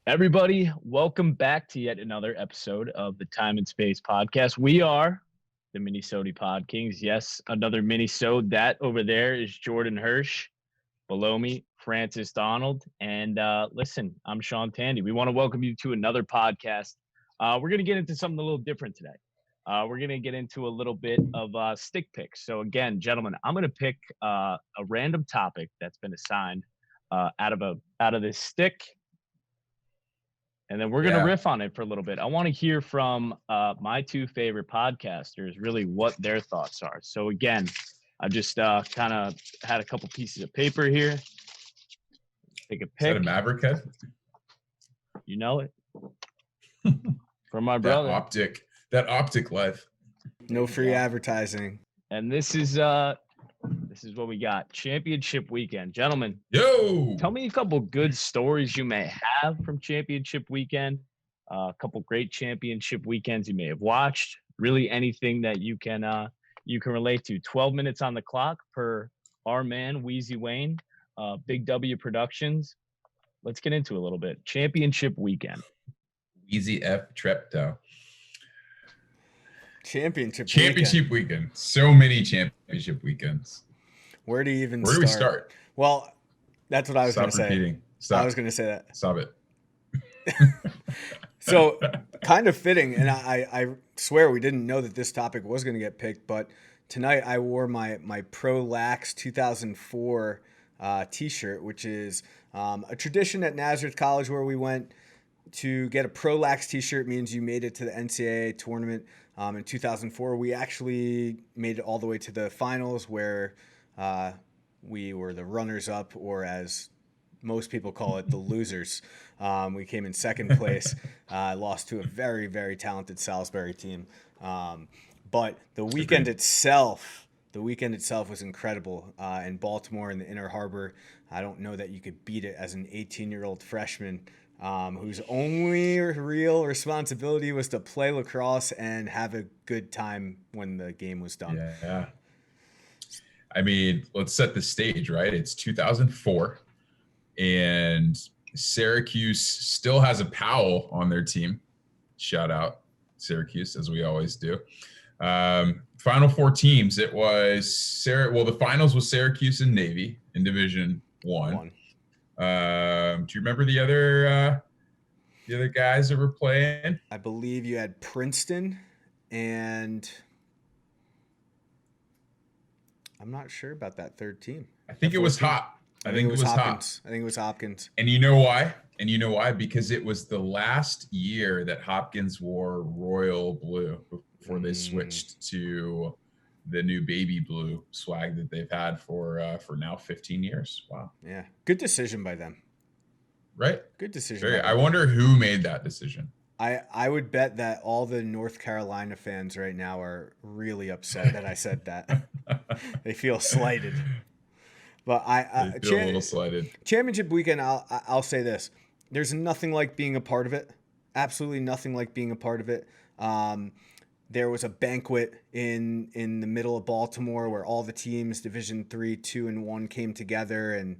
Everybody, welcome back to yet another episode of the Time and Space podcast. We are the Minisode Podkings. Yes, another Minisode. That over there is Jordan Hirsch. Below me, Francis Donald. And listen, I'm Sean Tandy. We want to welcome you to another podcast. We're going to get into something a little different today. We're going to get into a little bit of stick picks. So again, gentlemen, I'm going to pick a random topic that's been assigned out of this stick. And then we're going to riff on it for a little bit. I want to hear from my two favorite podcasters, really what their thoughts are. So again, I just kind of had a couple pieces of paper here. Take a pick. Is that a Maverick head? You know it. From my brother. That optic life. No free advertising. And this is what we got. Championship weekend. Gentlemen, tell me a couple good stories you may have from championship weekend. A couple great championship weekends you may have watched. Really anything that you can relate to. 12 minutes on the clock per our man, Wheezy Wayne, Big W Productions. Let's get into a little bit. Championship weekend. Wheezy F Treptow. Championship weekend. So many championship weekends. Where do you even Where do we start? Well, that's what I was going to say. Repeating. Stop. I was going to say that. Stop it. So kind of fitting, and I swear we didn't know that this topic was going to get picked, but tonight I wore my Pro Lax 2004 t-shirt, which is a tradition at Nazareth College where we went to get a Pro Lax t-shirt means you made it to the NCAA tournament. In 2004, we actually made it all the way to the finals where we were the runners-up, or as most people call it, the losers. We came in second place, lost to a very, very talented Salisbury team. But the weekend itself was incredible. In Baltimore, in the Inner Harbor, I don't know that you could beat it as an 18-year-old freshman whose only real responsibility was to play lacrosse and have a good time when the game was done. Yeah. I mean, let's set the stage, right? It's 2004, and Syracuse still has a Powell on their team. Shout out Syracuse, as we always do. Final four teams. It was the finals was Syracuse and Navy in Division One. Do you remember the other guys that were playing? I believe you had Princeton, and I'm not sure about that third team. I think it was Hop. I think it was Hopkins. I think it was Hopkins. And you know why? Because it was the last year that Hopkins wore royal blue before they switched to the new baby blue swag that they've had for now 15 years. Wow. Yeah. Good decision by them. Right? Good decision. I wonder who made that decision. I would bet that all the North Carolina fans right now are really upset that I said that. They feel slighted. But they feel a little slighted. Championship weekend, I'll say this. There's nothing like being a part of it. Absolutely nothing like being a part of it. There was a banquet in the middle of Baltimore where all the teams, Division 3, 2, and 1 came together and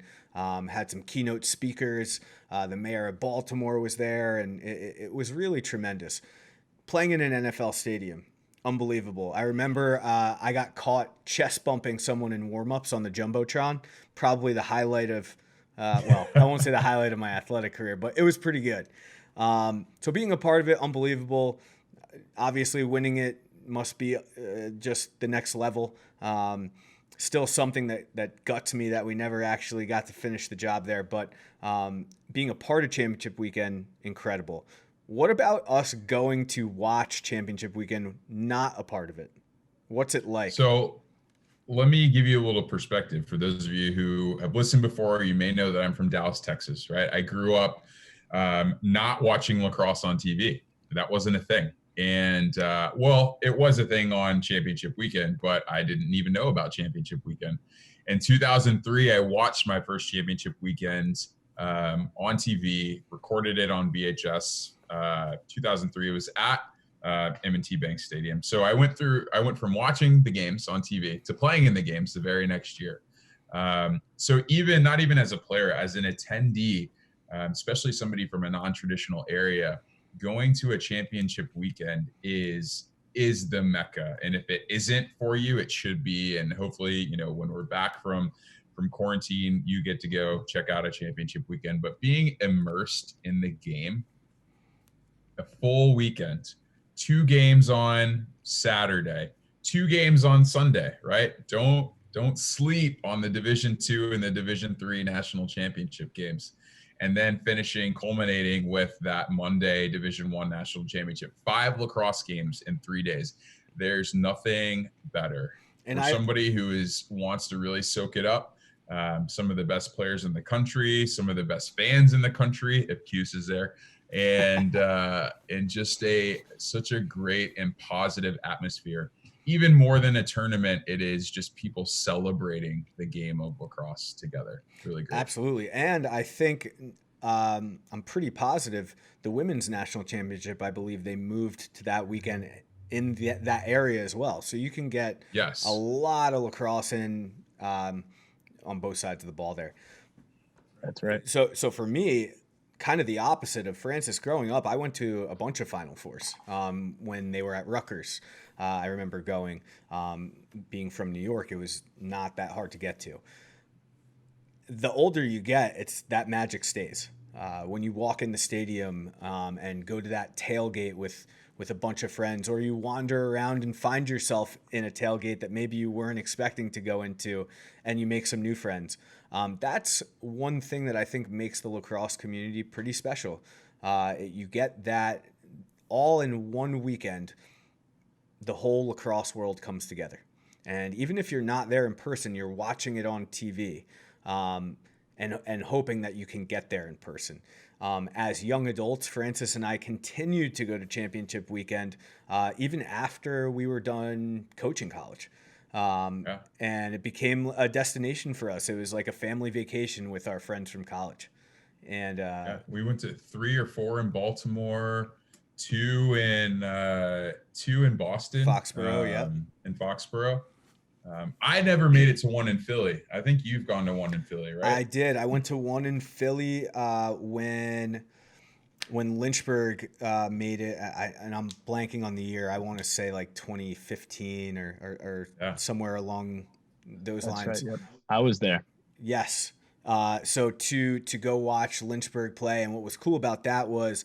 had some keynote speakers. The mayor of Baltimore was there, and it was really tremendous. Playing in an NFL stadium, unbelievable. I remember I got caught chest bumping someone in warm-ups on the Jumbotron, probably the highlight of, I won't say the highlight of my athletic career, but it was pretty good. So being a part of it, unbelievable. Obviously, winning it must be just the next level. Still something that guts me that we never actually got to finish the job there. But being a part of Championship Weekend, incredible. What about us going to watch Championship Weekend, not a part of it? What's it like? So let me give you a little perspective. For those of you who have listened before, you may know that I'm from Dallas, Texas, right? I grew up not watching lacrosse on TV. That wasn't a thing. And, it was a thing on Championship Weekend, but I didn't even know about Championship Weekend. In 2003, I watched my first Championship Weekend on TV, recorded it on VHS. 2003, it was at M&T Bank Stadium. So I went from watching the games on TV to playing in the games the very next year. So not even as a player, as an attendee, especially somebody from a non-traditional area, going to a championship weekend is the mecca. And if it isn't for you, it should be. And hopefully, you know, when we're back from quarantine, you get to go check out a championship weekend. But being immersed in the game, a full weekend, 2 games on Saturday, 2 games on Sunday, right? Don't sleep on the Division 2 and the Division 3 national championship games. And then culminating with that Monday Division 1 national championship. 5 lacrosse games in 3 days. There's nothing better. And for somebody who wants to really soak it up, some of the best players in the country, some of the best fans in the country, if Cuse is there, and just such a great and positive atmosphere. Even more than a tournament, it is just people celebrating the game of lacrosse together. Really great. Absolutely. And I think I'm pretty positive the women's national championship, I believe they moved to that weekend in that area as well. So you can get a lot of lacrosse in on both sides of the ball there. That's right. So for me, kind of the opposite of Francis. Growing up, I went to a bunch of Final Fours when they were at Rutgers. I remember going, being from New York, it was not that hard to get to. The older you get, it's that magic stays. When you walk in the stadium and go to that tailgate with a bunch of friends, or you wander around and find yourself in a tailgate that maybe you weren't expecting to go into, and you make some new friends. That's one thing that I think makes the lacrosse community pretty special. You get that all in one weekend. The whole lacrosse world comes together. And even if you're not there in person, you're watching it on TV and hoping that you can get there in person. As young adults, Francis and I continued to go to championship weekend even after we were done coaching college. And it became a destination for us. It was like a family vacation with our friends from college. And we went to 3 or 4 in Baltimore, 2 in Boston, Foxborough, in Foxborough. I never made it to one in Philly. I think you've gone to one in Philly, right? I did. I went to one in Philly when Lynchburg made it. And I'm blanking on the year. I want to say like 2015 or somewhere along those lines. Right, yep. I was there. Yes. So to go watch Lynchburg play, and what was cool about that was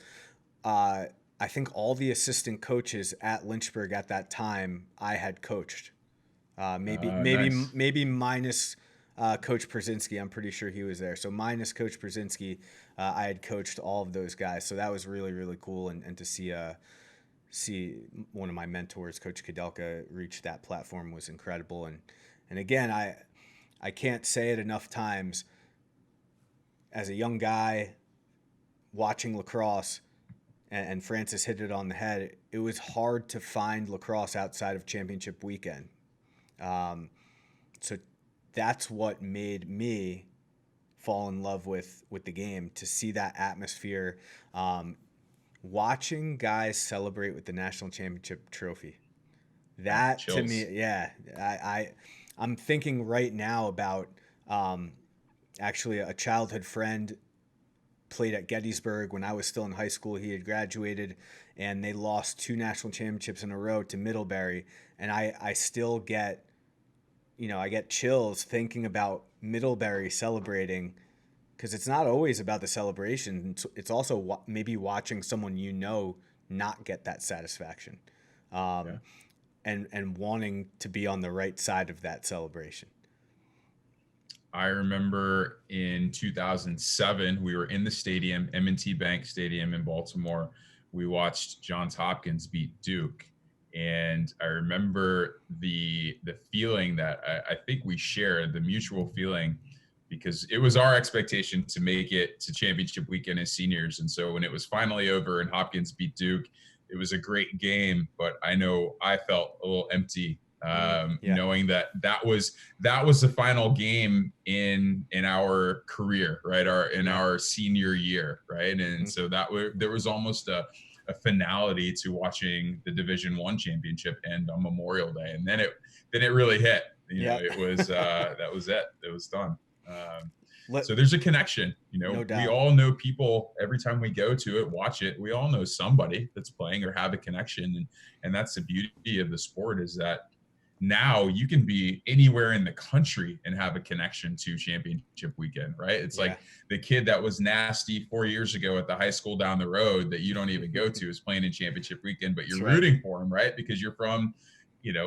I think all the assistant coaches at Lynchburg at that time I had coached. Maybe minus Coach Przynski. I'm pretty sure he was there. So minus Coach Przynski, I had coached all of those guys. So that was really, really cool. And to see one of my mentors, Coach Kadelka, reach that platform was incredible. And again, I can't say it enough times. As a young guy watching lacrosse, and Francis hit it on the head, it was hard to find lacrosse outside of championship weekend. So that's what made me fall in love with the game, to see that atmosphere, watching guys celebrate with the national championship trophy. That to me, I'm thinking right now about actually a childhood friend played at Gettysburg when I was still in high school. He had graduated, and they lost 2 national championships in a row to Middlebury. And I still get, I get chills thinking about Middlebury celebrating, because it's not always about the celebration. It's also maybe watching someone not get that satisfaction, and wanting to be on the right side of that celebration. I remember in 2007, we were in the stadium, M&T Bank Stadium in Baltimore. We watched Johns Hopkins beat Duke. And I remember the feeling that I think we shared, the mutual feeling, because it was our expectation to make it to championship weekend as seniors. And so when it was finally over and Hopkins beat Duke, it was a great game, but I know I felt a little empty knowing that was the final game in our career, right? Our senior year, right? And so there was almost a finality to watching the Division I championship end on Memorial Day, and then it really hit. It was that was it. It was done. So there's a connection. No We doubt. all know people every time we go to it, watch it. We all know somebody that's playing or have a connection. And that's the beauty of the sport, is that now you can be anywhere in the country and have a connection to championship weekend, right? It's like the kid that was nasty 4 years ago at the high school down the road that you don't even go to is playing in championship weekend, but you're rooting for him, right? Because you're from,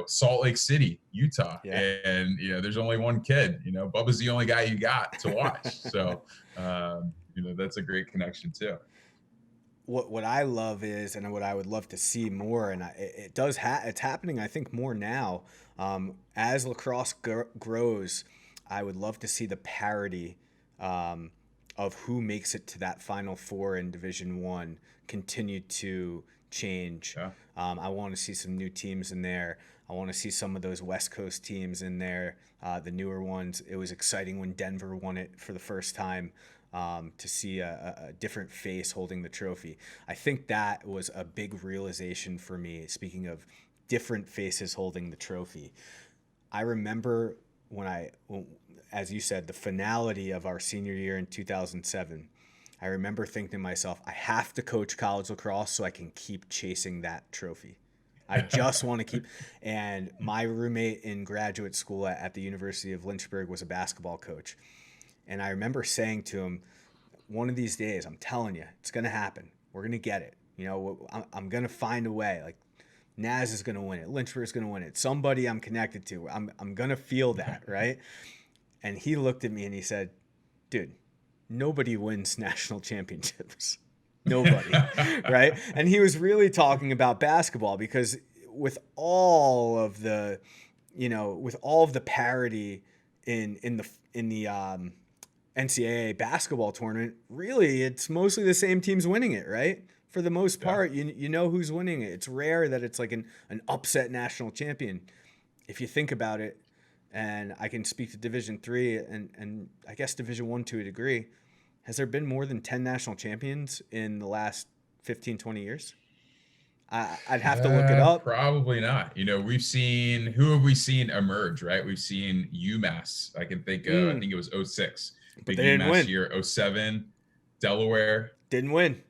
Salt Lake City, Utah. And, there's only one kid, Bubba's the only guy you got to watch. So, that's a great connection too. What I love is, and what I would love to see more, and it's happening, I think, more now. As lacrosse grows, I would love to see the parity of who makes it to that Final Four in Division I continue to change. Yeah. I want to see some new teams in there. I want to see some of those West Coast teams in there, the newer ones. It was exciting when Denver won it for the first time. To see a different face holding the trophy. I think that was a big realization for me, speaking of different faces holding the trophy. I remember as you said, the finality of our senior year in 2007, I remember thinking to myself, I have to coach college lacrosse so I can keep chasing that trophy. I just want to keep. And my roommate in graduate school at the University of Lynchburg was a basketball coach. And I remember saying to him, one of these days, I'm telling you, it's going to happen. We're going to get it. I'm going to find a way. Like, Naz is going to win it. Lynchburg is going to win it. Somebody I'm connected to. I'm going to feel that, right? And he looked at me and he said, dude, nobody wins national championships. Nobody, right? And he was really talking about basketball, because with all of the parity in the NCAA basketball tournament, really, it's mostly the same teams winning it, right? For the most part, you know who's winning it. It's rare that it's like an upset national champion, if you think about it. And I can speak to Division III and I guess Division I to a degree. Has there been more than 10 national champions in the last 15, 20 years? I'd have to look it up. Probably not. Who have we seen emerge, right? We've seen UMass. I can think of, I think it was 06. But Big they didn't UMass win. year. 07, Delaware. Didn't win.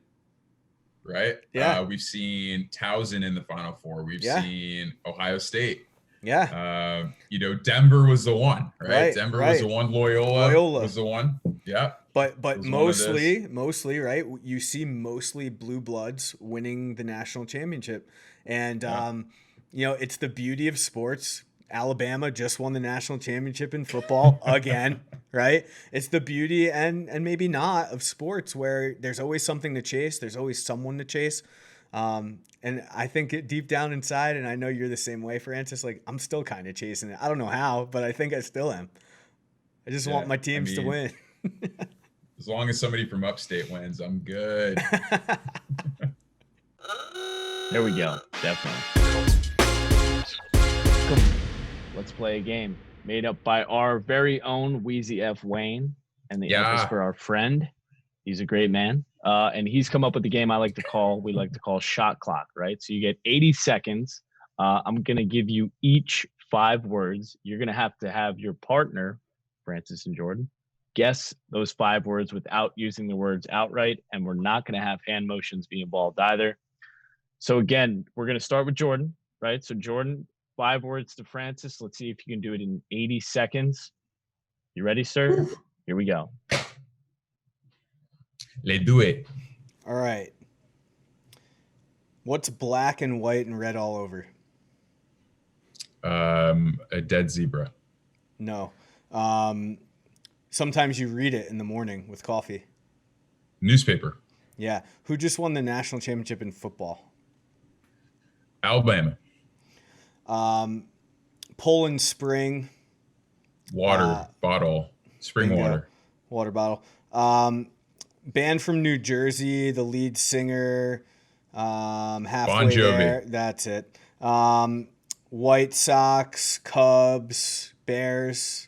Right? Yeah. We've seen Towson in the Final Four. We've seen Ohio State. Yeah. Denver was the one, right? Right, Denver was the one. Loyola was the one. Yeah. But mostly, right? You see mostly blue bloods winning the national championship. And, it's the beauty of sports. Alabama just won the national championship in football again, right? It's the beauty and maybe not of sports, where there's always something to chase. There's always someone to chase. And I think deep down inside, and I know you're the same way, Francis, like, I'm still kind of chasing it. I don't know how, but I think I still am. I just want my teams to win. As long as somebody from upstate wins, I'm good. There we go. Definitely. Let's play a game made up by our very own Wheezy F. Wayne, and the aim is for our friend. He's a great man. And he's come up with the game we like to call shot clock, right? So you get 80 seconds. I'm going to give you each 5 words. You're going to have your partner, Francis and Jordan, guess those 5 words without using the words outright. And we're not going to have hand motions be involved either. So again, we're going to start with Jordan, right? So Jordan, 5 words to Francis. Let's see if you can do it in 80 seconds. You ready, sir? Here we go. Let's do it. All right. What's black and white and red all over? A dead zebra. No. Sometimes you read it in the morning with coffee. Newspaper. Yeah. Who just won the national championship in football? Alabama. Poland Spring. Water bottle. Spring bingo. water. Water bottle. Band from New Jersey, the lead singer, halfway Bon Jovi. there. That's it. White Sox, Cubs, Bears.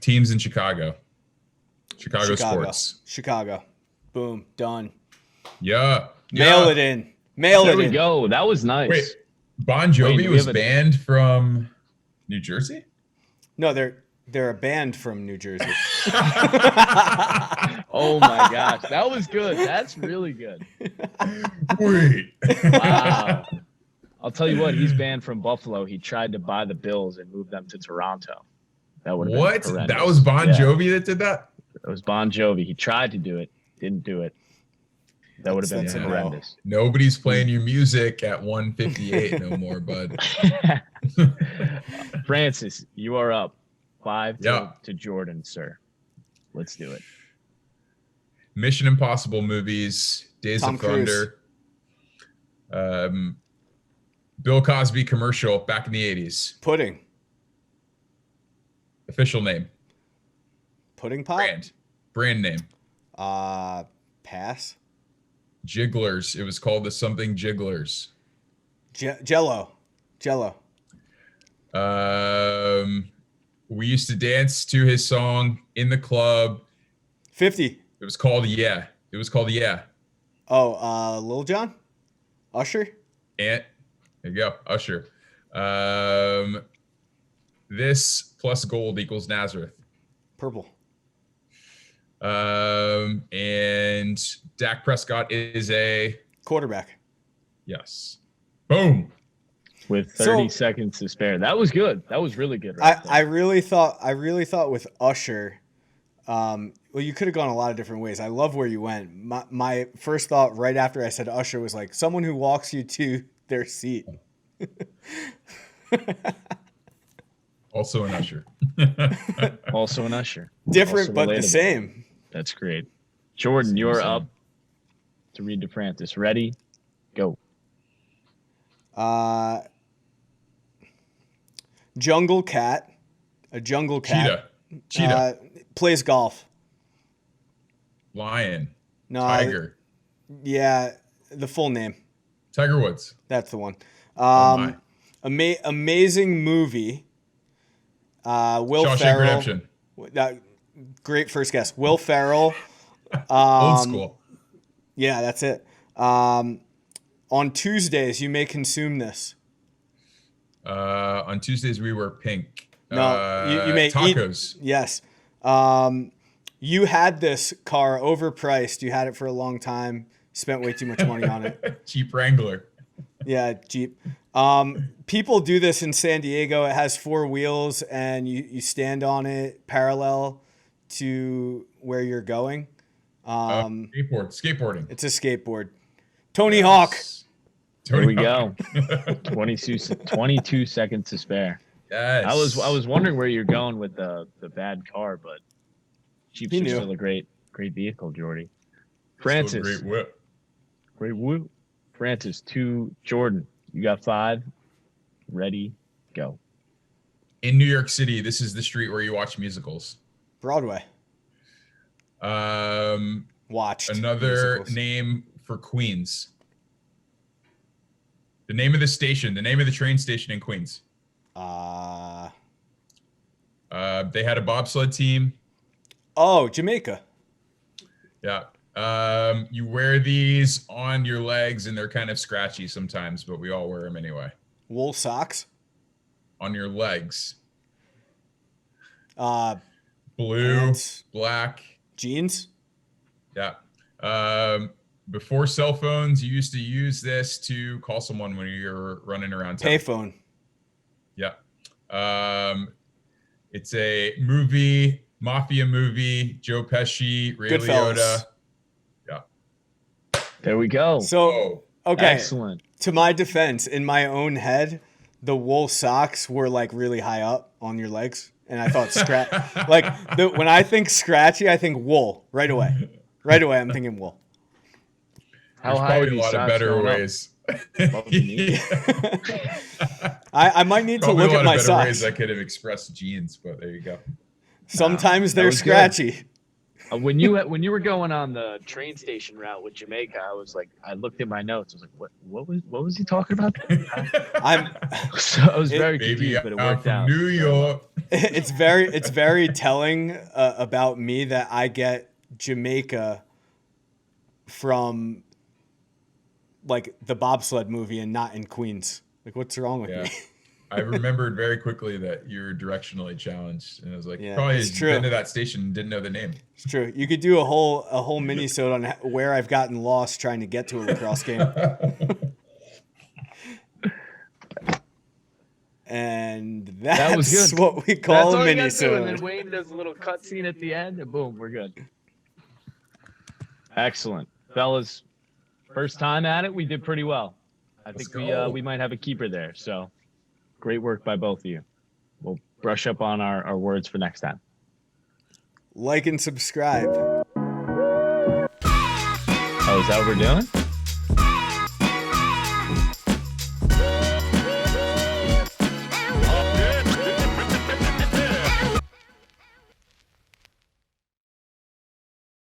Teams in Chicago. Chicago sports. Chicago. Boom. Done. Yeah. Mail it in. Mail There it we in. go. That was nice. Wait, Bon Jovi Wait, was banned from New Jersey? No, they're They're a band from New Jersey. Oh my gosh, that was good. That's really good. Wait. Wow. I'll tell you what, he's banned from Buffalo. He tried to buy the Bills and move them to Toronto. That would have What? been horrendous. That was Bon Yeah, Jovi that did that? it was Bon Jovi. He tried to do it, didn't do it. That would have been That's a no. horrendous. Nobody's playing your music at 158 no more, bud. Francis, you are up 5 Yeah. to Jordan, sir. Let's do it. Mission Impossible movies, Days Tom of Thunder, Bill Cosby commercial back in the 80s. Pudding. Official name. Pudding pop? Brand name. Pass. Jigglers. It was called the something Jigglers. Jello. We used to dance to his song in the club. 50. It was called Yeah. Oh, Lil Jon? Usher? And there you go, Usher. This plus gold equals Nazareth. Purple. And Dak Prescott is a Quarterback. yes. Boom. With 30 seconds to spare. That was good. That was really good. I really thought with Usher, well, you could have gone a lot of different ways. I love where you went. My first thought right after I said Usher was like someone who walks you to their seat. Also an Usher. Also an Usher. Different, Also but the relatable. same. That's great. Jordan, you're up to read DeFrancis. Ready? Go. Jungle cat. A jungle cat. Cheetah. Plays golf. Lion. No. Tiger. Yeah, the full name. Tiger Woods. That's the one. Oh my. Amazing movie. Will Shawshank Ferrell. Redemption. Great first guess. Will Ferrell. Old school. Yeah, that's it. On Tuesdays, you may consume this. On Tuesdays we wear pink. No, you may tacos. eat. Yes. You had this car overpriced. You had it for a long time. Spent way too much money on it. Jeep Wrangler. Yeah, Jeep. People do this in San Diego. It has 4 wheels, and you stand on it parallel to where you're going. Skateboarding. It's a skateboard. Tony Hawk. Here we go. 22 seconds to spare. Yes. I was wondering where you're going with the bad car, but Jeeps are still a great vehicle, Jordy. Francis. Great whip. Great whoop. Francis, to Jordan. You got 5. Ready, go. In New York City, this is the street where you watch musicals. Broadway. Watched. Another musicals. name for Queens. The name of the station, the name of the train station in Queens. They had a bobsled team. Oh, Jamaica. Yeah. You wear these on your legs and they're kind of scratchy sometimes, but we all wear them anyway. Wool socks. On your legs. Blue. Blue, black. Jeans. Yeah. Before cell phones, you used to use this to call someone when you're running around town. Payphone. Yeah. It's a movie, mafia movie, Joe Pesci, Ray Goodfellas. Liotta. Yeah. There we go. So, okay. Excellent. To my defense, in my own head, the wool socks were like really high up on your legs. And I thought when I think scratchy, I think wool right away. Right away, I'm thinking wool. There's probably a lot of better ways. I might need to look at my socks. Ways I could have expressed jeans, but there you go. Sometimes they're scratchy. When you were going on the train station route with Jamaica, I looked at my notes. I was like, what was he talking about? I was very confused, but it worked out. New York. It's very telling about me that I get Jamaica from like the bobsled movie and not in Queens. Like, what's wrong with me? I remembered very quickly that you're directionally challenged, and I was like, Yeah, probably it's true. been to that station and didn't know the name. It's true. You could do a whole mini-sode on where I've gotten lost trying to get to a lacrosse game. And That was that's good. what we call That's a all you gotta do. And mini-sode. then Wayne does a little cutscene at the end, and boom, we're good. Excellent, fellas. First time at it, we did pretty well. I Let's think go. we might have a keeper there. So great work by both of you. We'll brush up on our words for next time. Like and subscribe. Oh, is that what we're doing?